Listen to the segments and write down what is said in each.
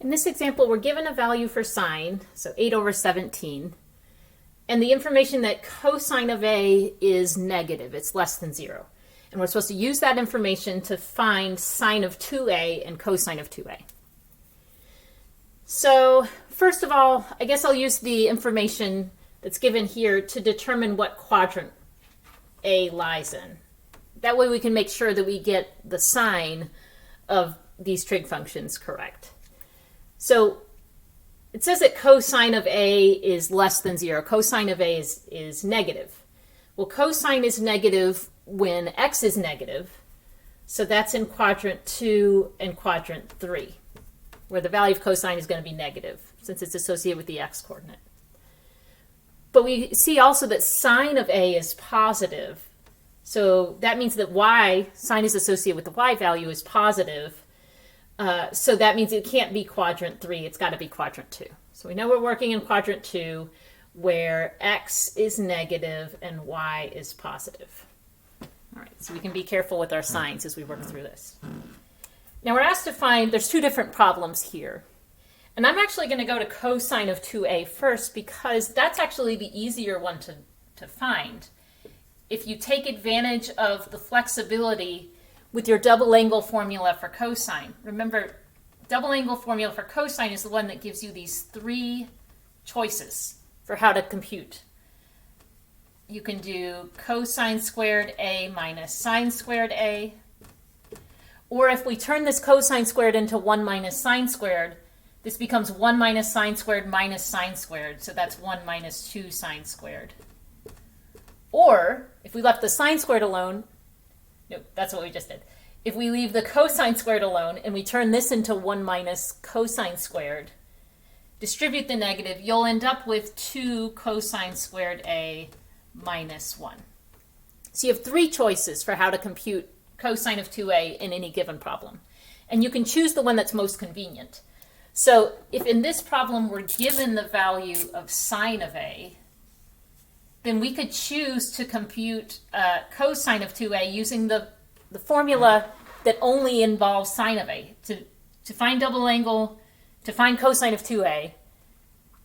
In this example, we're given a value for sine, so 8 over 17, and the information that cosine of A is negative, it's less than 0. And we're supposed to use that information to find sine of 2A and cosine of 2A. So first of all, I guess I'll use the information that's given here to determine what quadrant A lies in. That way we can make sure that we get the sign of these trig functions correct. So it says that cosine of A is less than 0. Cosine of A is negative. Well, cosine is negative when x is negative, so that's in quadrant 2 and quadrant 3, where the value of cosine is going to be negative since it's associated with the x coordinate. But we see also that sine of A is positive, so that means that y, sine is associated with the y value, is positive. So that means it can't be quadrant 3, it's got to be quadrant 2. So we know we're working in quadrant 2 where x is negative and y is positive. All right, so we can be careful with our signs as we work through this. Now we're asked to find, there's two different problems here. And I'm actually going to go to cosine of 2a first because that's actually the easier one to find. If you take advantage of the flexibility with your double angle formula for cosine. Remember, double angle formula for cosine is the one that gives you these 3 choices for how to compute. You can do cosine squared A minus sine squared A. Or if we turn this cosine squared into 1 minus sine squared, this becomes 1 minus sine squared minus sine squared. So that's 1 minus 2 sine squared. Or if we left the sine squared alone, nope, that's what we just did. If we leave the cosine squared alone and we turn this into 1 minus cosine squared, distribute the negative, you'll end up with 2 cosine squared A minus 1. So you have 3 choices for how to compute cosine of 2A in any given problem. And you can choose the one that's most convenient. So if in this problem we're given the value of sine of A, then we could choose to compute cosine of 2A using the formula that only involves sine of A. To find double angle, to find cosine of 2A,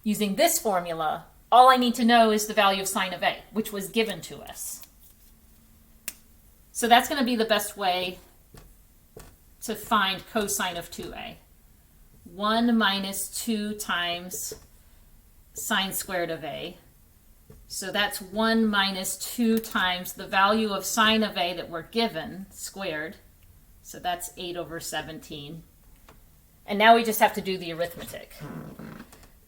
using this formula, all I need to know is the value of sine of A, which was given to us. So that's going to be the best way to find cosine of 2A. 1 minus 2 times sine squared of A. So that's 1 minus 2 times the value of sine of A that we're given, squared. So that's 8 over 17. And now we just have to do the arithmetic.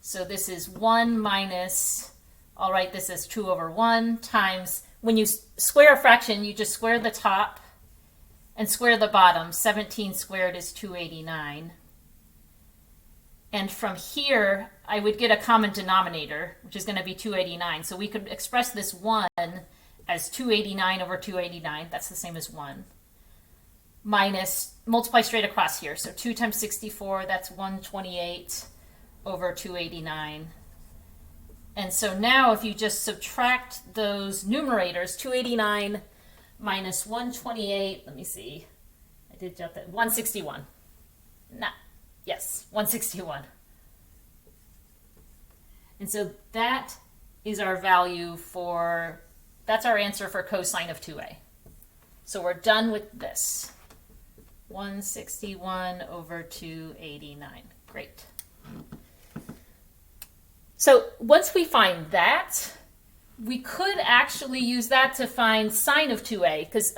So this is 1 minus, I'll write this as 2 over 1 times, when you square a fraction, you just square the top and square the bottom. 17 squared is 289. And from here, I would get a common denominator, which is going to be 289. So we could express this 1 as 289 over 289. That's the same as 1. Minus, multiply straight across here. So 2 times 64, that's 128 over 289. And so now if you just subtract those numerators, 289 minus 128, let me see. I did jot that, 161. Yes, 161. And so that is our value for, that's our answer for cosine of 2A. So we're done with this. 161 over 289. Great. So once we find that, we could actually use that to find sine of 2A, because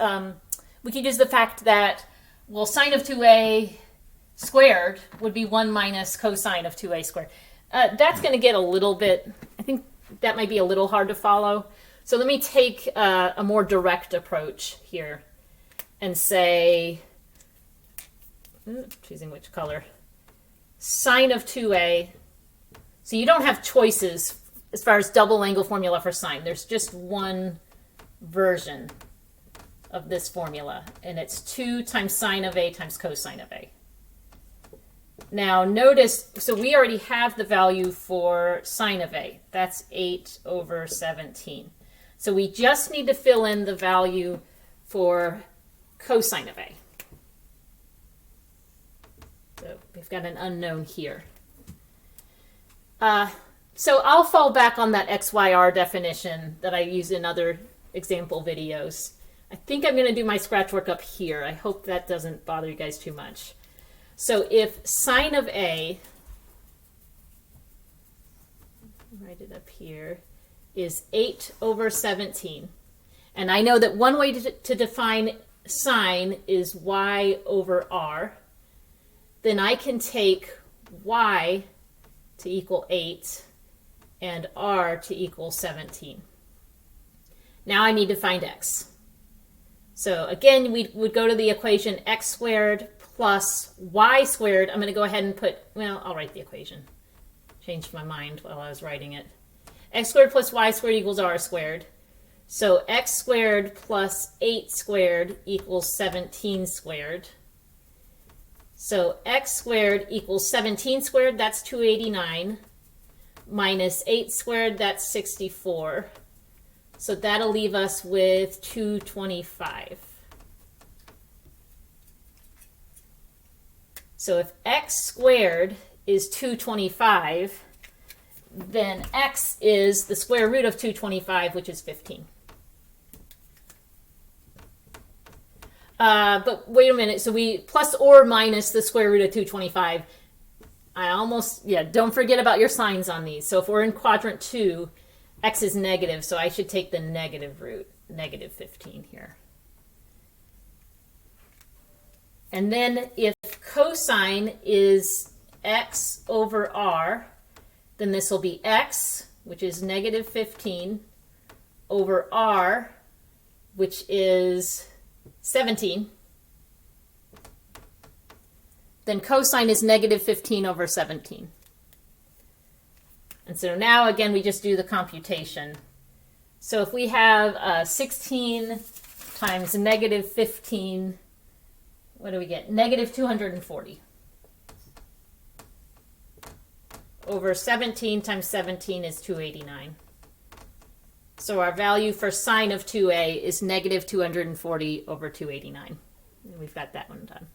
we could use the fact that, well, sine of 2A squared would be 1 minus cosine of 2A squared. That's going to get a little bit, I think that might be a little hard to follow. So let me take a more direct approach here and say, choosing which color, sine of 2A. So you don't have choices as far as double angle formula for sine. There's just one version of this formula, and it's 2 times sine of A times cosine of A. Now notice, so we already have the value for sine of A. That's 8 over 17. So we just need to fill in the value for cosine of A. So we've got an unknown here. So I'll fall back on that XYR definition that I use in other example videos. I think I'm going to do my scratch work up here. I hope that doesn't bother you guys too much. So if sine of A, write it up here, is 8 over 17. And I know that one way to define sine is y over r. Then I can take y to equal 8 and r to equal 17. Now I need to find x. So again, we would go to the equation x squared plus y squared. I'm going to go ahead and put, well, I'll write the equation. Changed my mind while I was writing it. X squared plus y squared equals r squared. So x squared plus 8 squared equals 17 squared. So x squared equals 17 squared, that's 289, minus 8 squared, that's 64. So that'll leave us with 225. So if x squared is 225, then x is the square root of 225, which is 15. But wait a minute, so we plus or minus the square root of 225. Don't forget about your signs on these. So if we're in quadrant 2, x is negative, so I should take the negative root, negative 15 here. And then if cosine is x over r, then this will be x, which is negative 15, over r, which is 17. Then cosine is negative 15 over 17. And so now, again, we just do the computation. So if we have 16 times negative 15, what do we get? Negative 240. Over 17 times 17 is 289. So our value for sine of 2a is negative 240 over 289. And we've got that one done.